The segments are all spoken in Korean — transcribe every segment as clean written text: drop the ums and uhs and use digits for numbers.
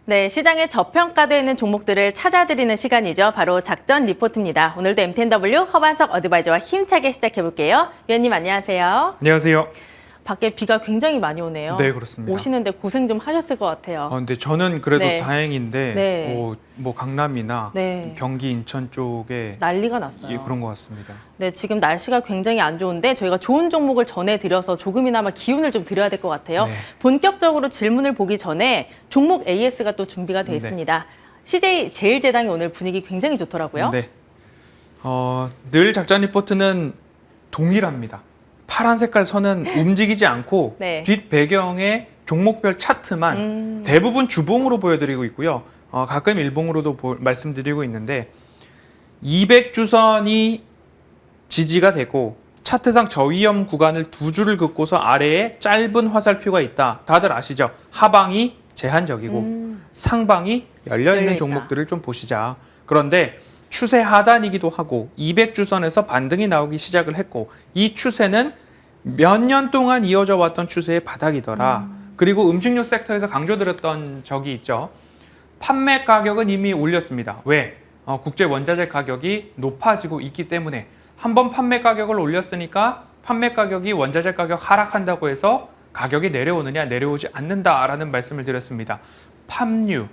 네, 시장에 저평가되어 있는 종목들을 찾아드리는 시간이죠. 바로 작전 리포트입니다. 오늘도 MTNW 허반석 어드바이저와 힘차게 시작해볼게요. 위원님 안녕하세요. 안녕하세요. 밖에 비가 굉장히 많이 오네요. 네, 그렇습니다. 오시는데 고생 좀 하셨을 것 같아요. 근데 저는 그래도 네. 다행인데 네. 뭐 강남이나 네. 경기 인천 쪽에 난리가 났어요. 그런 것 같습니다. 네, 지금 날씨가 굉장히 안 좋은데 저희가 좋은 종목을 전해드려서 조금이나마 기운을 좀 드려야 될 것 같아요. 네. 본격적으로 질문을 보기 전에 종목 AS가 또 준비가 되어 네. 있습니다. CJ 제일제당이 오늘 분위기 굉장히 좋더라고요. 네. 늘 작전 리포트는 동일합니다. 파란 색깔 선은 움직이지 않고 네. 뒷 배경에 종목별 차트만 대부분 주봉으로 보여드리고 있고요. 가끔 일봉으로도 말씀드리고 있는데 200주선이 지지가 되고 차트상 저위험 구간을 두 줄을 긋고서 아래에 짧은 화살표가 있다. 다들 아시죠? 하방이 제한적이고 상방이 열려있는 열려있다. 종목들을 좀 보시자. 그런데 추세 하단이기도 하고 200주선에서 반등이 나오기 시작을 했고 이 추세는 몇 년 동안 이어져 왔던 추세의 바닥이더라. 그리고 음식료 섹터에서 강조드렸던 적이 있죠. 판매 가격은 이미 올렸습니다. 왜? 국제 원자재 가격이 높아지고 있기 때문에 한번 판매 가격을 올렸으니까 판매 가격이 원자재 가격 하락한다고 해서 가격이 내려오느냐 내려오지 않는다라는 말씀을 드렸습니다. 팜유,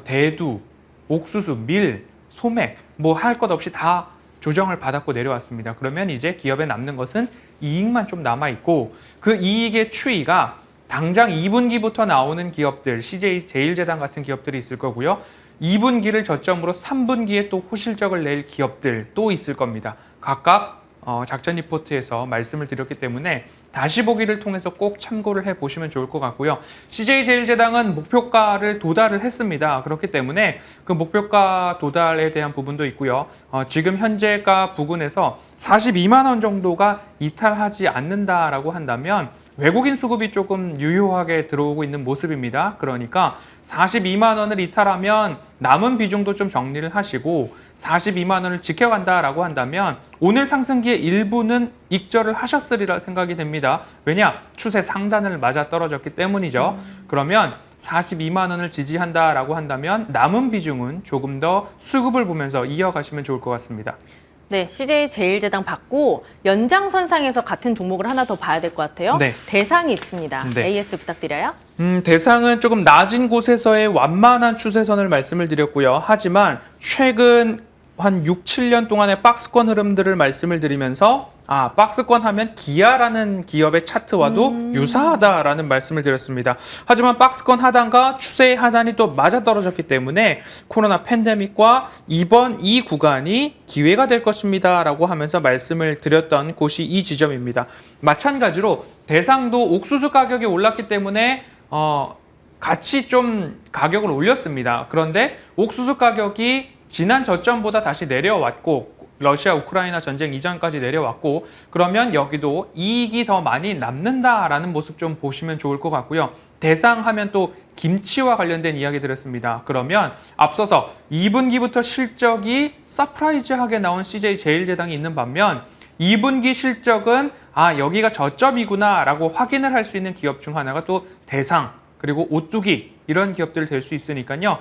대두, 옥수수, 밀, 소맥 뭐 할 것 없이 다 조정을 받았고 내려왔습니다. 그러면 이제 기업에 남는 것은 이익만 좀 남아있고 그 이익의 추이가 당장 2분기부터 나오는 기업들, CJ 제일제당 같은 기업들이 있을 거고요. 2분기를 저점으로 3분기에 또 호실적을 낼 기업들 또 있을 겁니다. 각각 작전 리포트에서 말씀을 드렸기 때문에 다시 보기를 통해서 꼭 참고를 해보시면 좋을 것 같고요. CJ 제일제당은 목표가를 도달을 했습니다. 그렇기 때문에 그 목표가 도달에 대한 부분도 있고요. 지금 현재가 부근에서 42만 원 정도가 이탈하지 않는다라고 한다면 외국인 수급이 조금 유효하게 들어오고 있는 모습입니다. 그러니까 42만 원을 이탈하면 남은 비중도 좀 정리를 하시고 42만 원을 지켜간다라고 한다면 오늘 상승기의 일부는 익절을 하셨으리라 생각이 됩니다. 왜냐? 추세 상단을 맞아 떨어졌기 때문이죠. 그러면 42만 원을 지지한다라고 한다면 남은 비중은 조금 더 수급을 보면서 이어가시면 좋을 것 같습니다. 네, CJ 제일제당 받고 연장선상에서 같은 종목을 하나 더 봐야 될 것 같아요. 네. 대상이 있습니다. 네. AS 부탁드려요. 대상은 조금 낮은 곳에서의 완만한 추세선을 말씀을 드렸고요. 하지만 최근 한 6, 7년 동안의 박스권 흐름들을 말씀을 드리면서 박스권 하면 기아라는 기업의 차트와도 유사하다라는 말씀을 드렸습니다. 하지만 박스권 하단과 추세의 하단이 또 맞아떨어졌기 때문에 코로나 팬데믹과 이번 이 구간이 기회가 될 것입니다 라고 하면서 말씀을 드렸던 곳이 이 지점입니다. 마찬가지로 대상도 옥수수 가격이 올랐기 때문에 같이 좀 가격을 올렸습니다. 그런데 옥수수 가격이 지난 저점보다 다시 내려왔고 러시아 우크라이나 전쟁 이전까지 내려왔고 그러면 여기도 이익이 더 많이 남는다라는 모습 좀 보시면 좋을 것 같고요. 대상하면 또 김치와 관련된 이야기 드렸습니다. 그러면 앞서서 2분기부터 실적이 서프라이즈하게 나온 CJ 제일제당이 있는 반면 2분기 실적은 여기가 저점이구나 라고 확인을 할 수 있는 기업 중 하나가 또 대상 그리고 오뚜기 이런 기업들 될 수 있으니까요.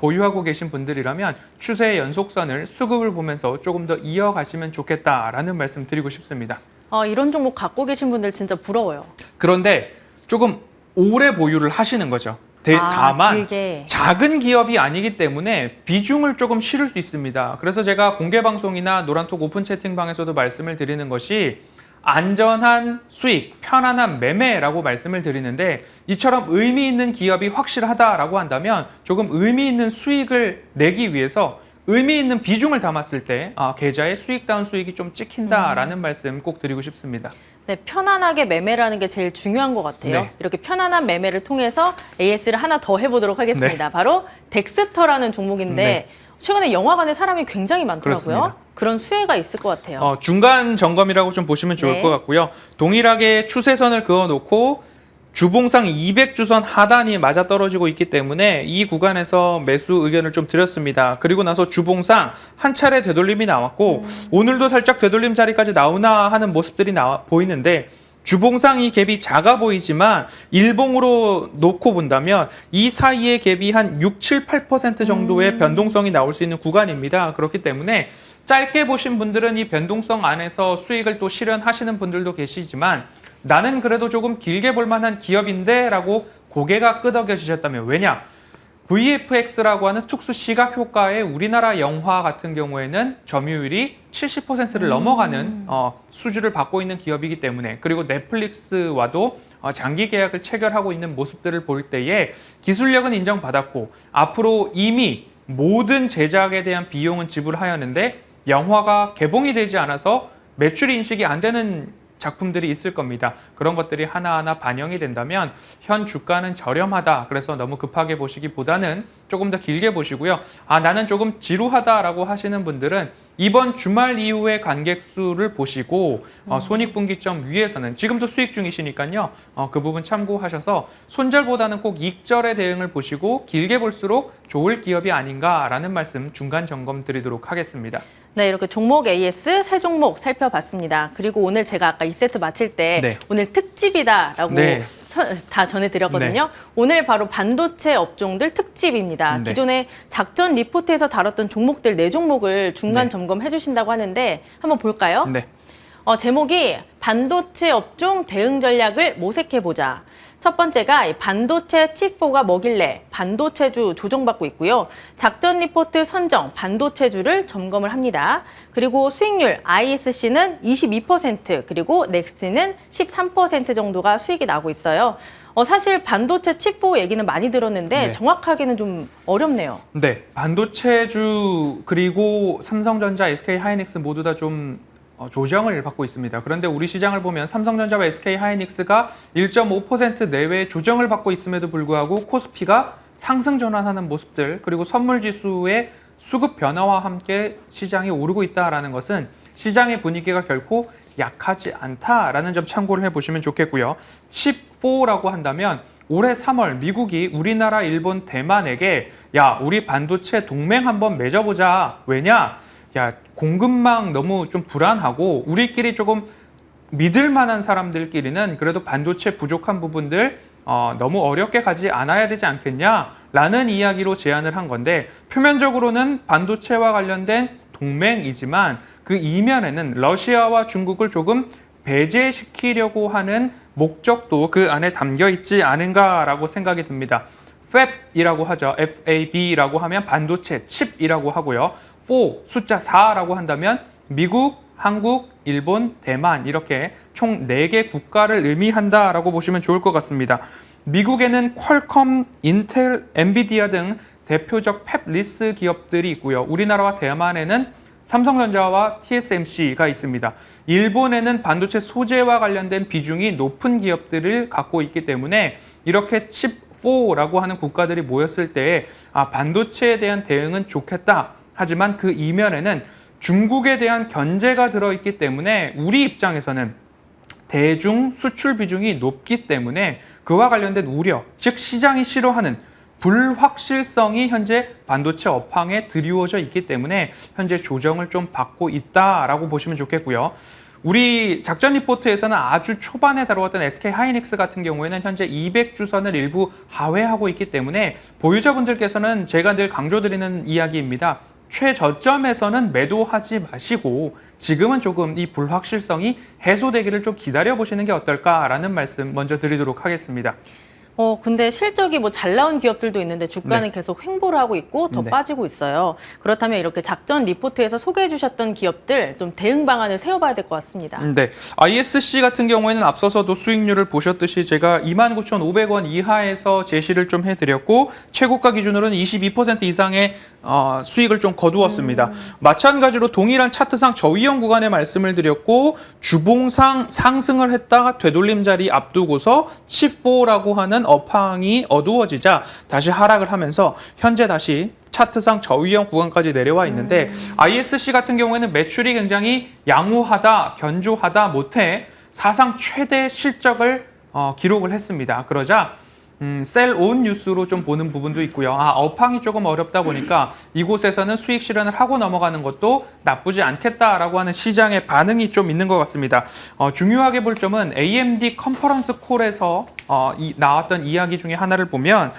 보유하고 계신 분들이라면 추세의 연속선을 수급을 보면서 조금 더 이어가시면 좋겠다라는 말씀 드리고 싶습니다. 이런 종목 갖고 계신 분들 진짜 부러워요. 그런데 조금 오래 보유를 하시는 거죠. 다만 길게. 작은 기업이 아니기 때문에 비중을 조금 실을 수 있습니다. 그래서 제가 공개방송이나 노란톡 오픈 채팅방에서도 말씀을 드리는 것이 안전한 수익, 편안한 매매라고 말씀을 드리는데 이처럼 의미 있는 기업이 확실하다라고 한다면 조금 의미 있는 수익을 내기 위해서 의미 있는 비중을 담았을 때 계좌에 수익다운 수익이 좀 찍힌다라는 말씀 꼭 드리고 싶습니다. 네, 편안하게 매매라는 게 제일 중요한 것 같아요. 네. 이렇게 편안한 매매를 통해서 AS를 하나 더 해보도록 하겠습니다. 네. 바로 덱스터라는 종목인데 네. 최근에 영화관에 사람이 굉장히 많더라고요. 그렇습니다. 그런 수혜가 있을 것 같아요. 중간 점검이라고 좀 보시면 좋을 네. 것 같고요. 동일하게 추세선을 그어놓고 주봉상 200주선 하단이 맞아떨어지고 있기 때문에 이 구간에서 매수 의견을 좀 드렸습니다. 그리고 나서 주봉상 한 차례 되돌림이 나왔고 오늘도 살짝 되돌림 자리까지 나오나 하는 모습들이 보이는데 주봉상 이 갭이 작아 보이지만 일봉으로 놓고 본다면 이 사이의 갭이 한 6, 7, 8% 정도의 변동성이 나올 수 있는 구간입니다. 그렇기 때문에 짧게 보신 분들은 이 변동성 안에서 수익을 또 실현하시는 분들도 계시지만 나는 그래도 조금 길게 볼 만한 기업인데 라고 고개가 끄덕여지셨다면 왜냐? VFX라고 하는 특수 시각 효과의 우리나라 영화 같은 경우에는 점유율이 70%를 넘어가는 수주를 받고 있는 기업이기 때문에 그리고 넷플릭스와도 장기 계약을 체결하고 있는 모습들을 볼 때에 기술력은 인정받았고 앞으로 이미 모든 제작에 대한 비용은 지불하였는데 영화가 개봉이 되지 않아서 매출 인식이 안 되는 작품들이 있을 겁니다. 그런 것들이 하나하나 반영이 된다면 현 주가는 저렴하다. 그래서 너무 급하게 보시기보다는 조금 더 길게 보시고요. 나는 조금 지루하다라고 하시는 분들은 이번 주말 이후의 관객 수를 보시고 손익분기점 위에서는 지금도 수익 중이시니까요. 그 부분 참고하셔서 손절보다는 꼭 익절의 대응을 보시고 길게 볼수록 좋을 기업이 아닌가라는 말씀 중간 점검 드리도록 하겠습니다. 네, 이렇게 종목 AS 세 종목 살펴봤습니다. 그리고 오늘 제가 아까 2세트 마칠 때 네. 오늘 특집이다라고 네. 다 전해드렸거든요. 네. 오늘 바로 반도체 업종들 특집입니다. 네. 기존에 작전 리포트에서 다뤘던 종목들 4종목을 중간 네. 점검해 주신다고 하는데 한번 볼까요? 네. 제목이 반도체 업종 대응 전략을 모색해보자. 첫 번째가 이 반도체 칩4가 뭐길래 반도체주 조정받고 있고요. 작전 리포트 선정 반도체주를 점검을 합니다. 그리고 수익률 ISC는 22% 그리고 넥스트는 13% 정도가 수익이 나고 있어요. 사실 반도체 칩4 얘기는 많이 들었는데 네. 정확하게는 좀 어렵네요. 네, 반도체주 그리고 삼성전자, SK하이닉스 모두 다 좀 조정을 받고 있습니다. 그런데 우리 시장을 보면 삼성전자와 SK하이닉스가 1.5% 내외의 조정을 받고 있음에도 불구하고 코스피가 상승 전환하는 모습들 그리고 선물지수의 수급 변화와 함께 시장이 오르고 있다는 것은 시장의 분위기가 결코 약하지 않다라는 점 참고를 해보시면 좋겠고요. 칩4라고 한다면 올해 3월 미국이 우리나라, 일본, 대만에게 야 우리 반도체 동맹 한번 맺어보자. 왜냐? 야 공급망 너무 좀 불안하고 우리끼리 조금 믿을 만한 사람들끼리는 그래도 반도체 부족한 부분들 너무 어렵게 가지 않아야 되지 않겠냐라는 이야기로 제안을 한 건데 표면적으로는 반도체와 관련된 동맹이지만 그 이면에는 러시아와 중국을 조금 배제시키려고 하는 목적도 그 안에 담겨 있지 않은가라고 생각이 듭니다. FAB이라고 하죠. FAB라고 하면 반도체, 칩이라고 하고요. 4, 숫자 4라고 한다면 미국, 한국, 일본, 대만 이렇게 총 4개 국가를 의미한다라고 보시면 좋을 것 같습니다. 미국에는 퀄컴, 인텔, 엔비디아 등 대표적 팹리스 기업들이 있고요. 우리나라와 대만에는 삼성전자와 TSMC가 있습니다. 일본에는 반도체 소재와 관련된 비중이 높은 기업들을 갖고 있기 때문에 이렇게 칩4라고 하는 국가들이 모였을 때 반도체에 대한 대응은 좋겠다. 하지만 그 이면에는 중국에 대한 견제가 들어있기 때문에 우리 입장에서는 대중 수출 비중이 높기 때문에 그와 관련된 우려, 즉 시장이 싫어하는 불확실성이 현재 반도체 업황에 드리워져 있기 때문에 현재 조정을 좀 받고 있다라고 보시면 좋겠고요. 우리 작전 리포트에서는 아주 초반에 다루었던 SK하이닉스 같은 경우에는 현재 200주선을 일부 하회하고 있기 때문에 보유자분들께서는 제가 늘 강조드리는 이야기입니다. 최저점에서는 매도하지 마시고 지금은 조금 이 불확실성이 해소되기를 좀 기다려보시는 게 어떨까라는 말씀 먼저 드리도록 하겠습니다. 근데 실적이 뭐 잘 나온 기업들도 있는데 주가는 네. 계속 횡보를 하고 있고 더 네. 빠지고 있어요. 그렇다면 이렇게 작전 리포트에서 소개해 주셨던 기업들 좀 대응 방안을 세워봐야 될 것 같습니다. 네, ISC 같은 경우에는 앞서서도 수익률을 보셨듯이 제가 29,500원 이하에서 제시를 좀 해드렸고 최고가 기준으로는 22% 이상의 수익을 좀 거두었습니다. 마찬가지로 동일한 차트상 저위험 구간에 말씀을 드렸고 주봉상 상승을 했다가 되돌림 자리 앞두고서 칩4라고 하는 업황이 어두워지자 다시 하락을 하면서 현재 다시 차트상 저위험 구간까지 내려와 있는데 ISC 같은 경우에는 매출이 굉장히 양호하다, 견조하다 못해 사상 최대 실적을 기록을 했습니다. 그러자 셀온 뉴스로 좀 보는 부분도 있고요. 업황이 조금 어렵다 보니까 이곳에서는 수익 실현을 하고 넘어가는 것도 나쁘지 않겠다라고 하는 시장의 반응이 좀 있는 것 같습니다. 중요하게 볼 점은 AMD 컨퍼런스 콜에서 나왔던 이야기 중에 하나를 보면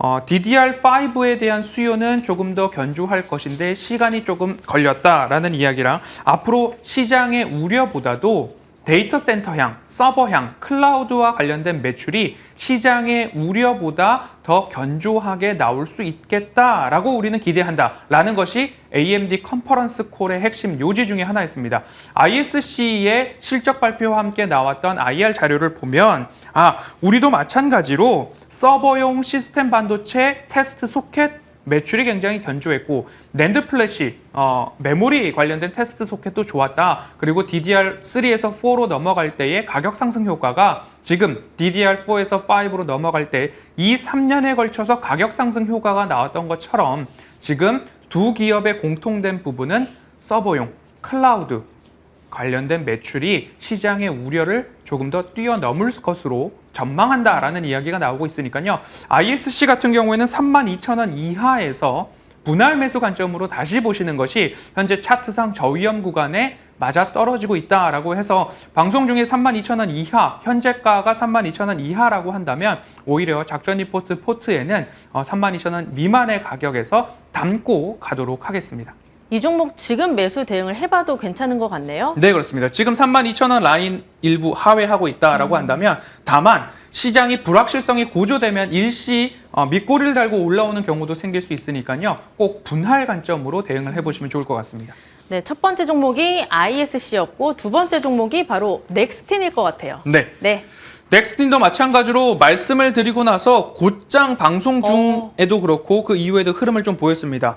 DDR5에 대한 수요는 조금 더 견조할 것인데 시간이 조금 걸렸다라는 이야기랑 앞으로 시장의 우려보다도 데이터 센터향, 서버향, 클라우드와 관련된 매출이 시장의 우려보다 더 견조하게 나올 수 있겠다라고 우리는 기대한다라는 것이 AMD 컨퍼런스 콜의 핵심 요지 중에 하나였습니다. ISC의 실적 발표와 함께 나왔던 IR 자료를 보면 우리도 마찬가지로 서버용 시스템 반도체 테스트 소켓 매출이 굉장히 견조했고 낸드 플래시, 메모리 관련된 테스트 소켓도 좋았다. 그리고 DDR3에서 4로 넘어갈 때의 가격 상승 효과가 지금 DDR4에서 5로 넘어갈 때 이 3년에 걸쳐서 가격 상승 효과가 나왔던 것처럼 지금 두 기업의 공통된 부분은 서버용, 클라우드 관련된 매출이 시장의 우려를 조금 더 뛰어넘을 것으로 전망한다라는 이야기가 나오고 있으니까요. ISC 같은 경우에는 32,000원 이하에서 분할 매수 관점으로 다시 보시는 것이 현재 차트상 저위험 구간에 맞아 떨어지고 있다라고 해서 방송 중에 32,000원 이하, 현재가가 32,000원 이하라고 한다면 오히려 작전 리포트 포트에는 32,000원 미만의 가격에서 담고 가도록 하겠습니다. 이 종목 지금 매수 대응을 해봐도 괜찮은 것 같네요. 네, 그렇습니다. 지금 32,000원 라인 일부 하회하고 있다라고 한다면 다만 시장이 불확실성이 고조되면 일시 밑꼬리를 달고 올라오는 경우도 생길 수 있으니까요. 꼭 분할 관점으로 대응을 해보시면 좋을 것 같습니다. 네, 첫 번째 종목이 ISC였고 두 번째 종목이 바로 넥스틴일 것 같아요. 네. 넥스틴도 마찬가지로 말씀을 드리고 나서 곧장 방송 중에도 그렇고 그 이후에도 흐름을 좀 보였습니다.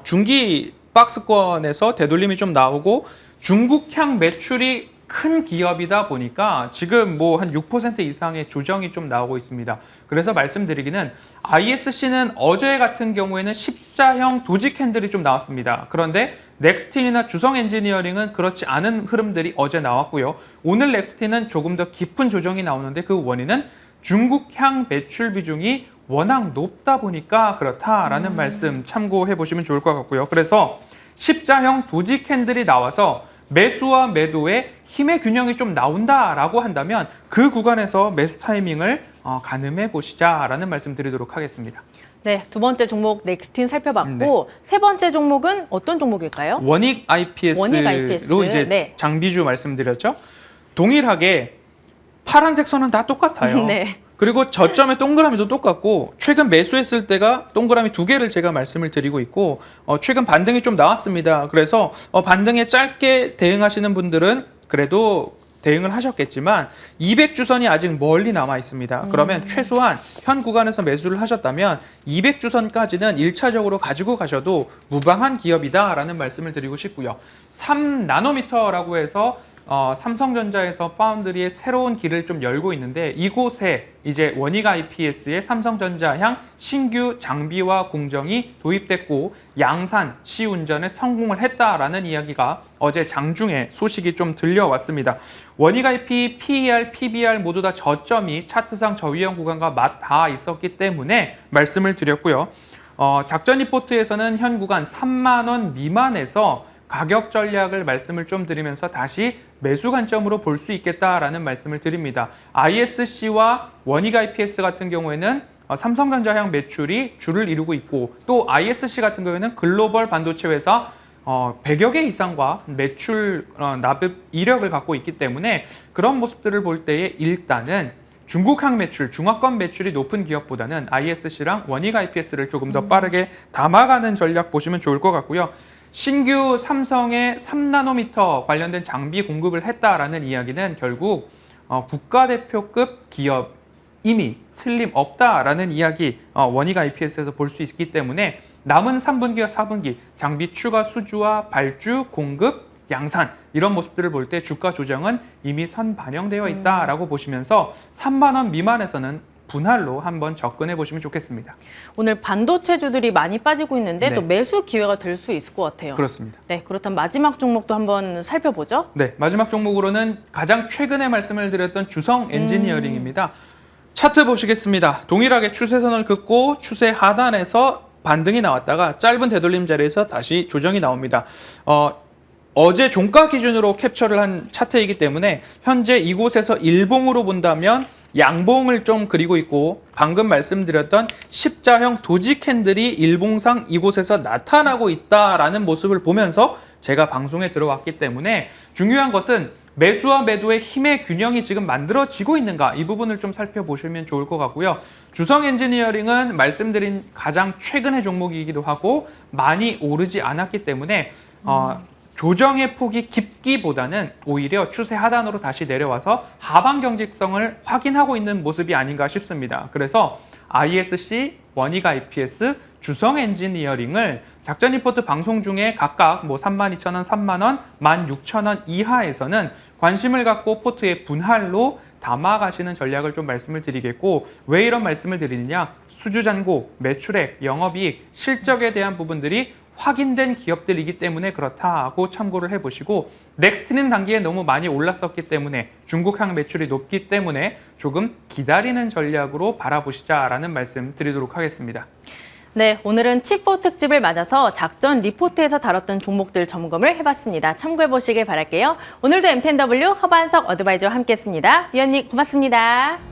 중기 박스권에서 되돌림이 좀 나오고 중국향 매출이 큰 기업이다 보니까 지금 뭐 한 6% 이상의 조정이 좀 나오고 있습니다. 그래서 말씀드리기는 ISC는 어제 같은 경우에는 십자형 도지 캔들이 좀 나왔습니다. 그런데 넥스틴이나 주성 엔지니어링은 그렇지 않은 흐름들이 어제 나왔고요. 오늘 넥스틴은 조금 더 깊은 조정이 나오는데 그 원인은 중국향 매출 비중이 워낙 높다 보니까 그렇다라는 말씀 참고해 보시면 좋을 것 같고요. 그래서 십자형 도지 캔들이 나와서 매수와 매도의 힘의 균형이 좀 나온다라고 한다면 그 구간에서 매수 타이밍을 가늠해 보시자라는 말씀 드리도록 하겠습니다. 네, 두 번째 종목 넥스틴 살펴봤고 세 번째 종목은 어떤 종목일까요? 원익 IPS로 원익 IPS. 이제 장비주 말씀드렸죠. 동일하게 파란색 선은 다 똑같아요. 네. 그리고 저점의 동그라미도 똑같고 최근 매수했을 때가 동그라미 2개를 제가 말씀을 드리고 있고 최근 반등이 좀 나왔습니다. 그래서 반등에 짧게 대응하시는 분들은 그래도 대응을 하셨겠지만 200주선이 아직 멀리 남아 있습니다. 그러면 최소한 현 구간에서 매수를 하셨다면 200주선까지는 1차적으로 가지고 가셔도 무방한 기업이다라는 말씀을 드리고 싶고요. 3나노미터라고 해서 삼성전자에서 파운드리의 새로운 길을 좀 열고 있는데 이곳에 이제 원익 IPS의 삼성전자향 신규 장비와 공정이 도입됐고 양산 시운전에 성공을 했다라는 이야기가 어제 장중에 소식이 좀 들려왔습니다. 원익 IP, PER, PBR 모두 다 저점이 차트상 저위험 구간과 맞닿아 있었기 때문에 말씀을 드렸고요. 작전 리포트에서는 현 구간 3만 원 미만에서 가격 전략을 말씀을 좀 드리면서 다시 매수 관점으로 볼 수 있겠다라는 말씀을 드립니다. ISC와 원익 IPS 같은 경우에는 삼성전자향 매출이 주를 이루고 있고 또 ISC 같은 경우에는 글로벌 반도체 회사 100여 개 이상과 매출 납입 이력을 갖고 있기 때문에 그런 모습들을 볼 때에 일단은 중국향 매출, 중화권 매출이 높은 기업보다는 ISC랑 원익 IPS를 조금 더 빠르게 담아가는 전략 보시면 좋을 것 같고요. 신규 삼성의 3나노미터 관련된 장비 공급을 했다라는 이야기는 결국 국가대표급 기업임이 틀림없다라는 이야기 원익 IPS에서 볼 수 있기 때문에 남은 3분기와 4분기 장비 추가 수주와 발주, 공급, 양산 이런 모습들을 볼 때 주가 조정은 이미 선반영되어 있다라고 보시면서 3만 원 미만에서는 분할로 한번 접근해 보시면 좋겠습니다. 오늘 반도체주들이 많이 빠지고 있는데 네. 또 매수 기회가 될 수 있을 것 같아요. 그렇습니다. 네, 그렇다면 마지막 종목도 한번 살펴보죠. 네, 마지막 종목으로는 가장 최근에 말씀을 드렸던 주성 엔지니어링입니다. 차트 보시겠습니다. 동일하게 추세선을 긋고 추세 하단에서 반등이 나왔다가 짧은 되돌림 자리에서 다시 조정이 나옵니다. 어제 종가 기준으로 캡처를 한 차트이기 때문에 현재 이곳에서 일봉으로 본다면 양봉을 좀 그리고 있고 방금 말씀드렸던 십자형 도지 캔들이 일봉상 이곳에서 나타나고 있다라는 모습을 보면서 제가 방송에 들어왔기 때문에 중요한 것은 매수와 매도의 힘의 균형이 지금 만들어지고 있는가 이 부분을 좀 살펴보시면 좋을 것 같고요. 주성 엔지니어링은 말씀드린 가장 최근의 종목이기도 하고 많이 오르지 않았기 때문에 조정의 폭이 깊기보다는 오히려 추세 하단으로 다시 내려와서 하방 경직성을 확인하고 있는 모습이 아닌가 싶습니다. 그래서 ISC, 원익 IPS, 주성 엔지니어링을 작전 리포트 방송 중에 각각 32,000원, 3만원, 16,000원 이하에서는 관심을 갖고 포트의 분할로 담아가시는 전략을 좀 말씀을 드리겠고, 왜 이런 말씀을 드리느냐? 수주잔고, 매출액, 영업이익, 실적에 대한 부분들이 확인된 기업들이기 때문에 그렇다고 참고를 해보시고, 넥스트는 단기에 너무 많이 올랐었기 때문에 중국향 매출이 높기 때문에 조금 기다리는 전략으로 바라보시자라는 말씀 드리도록 하겠습니다. 네, 오늘은 칩4 특집을 맞아서 작전 리포트에서 다뤘던 종목들 점검을 해봤습니다. 참고해보시길 바랄게요. 오늘도 M10W 허반석 어드바이저와 함께했습니다. 위원님 고맙습니다.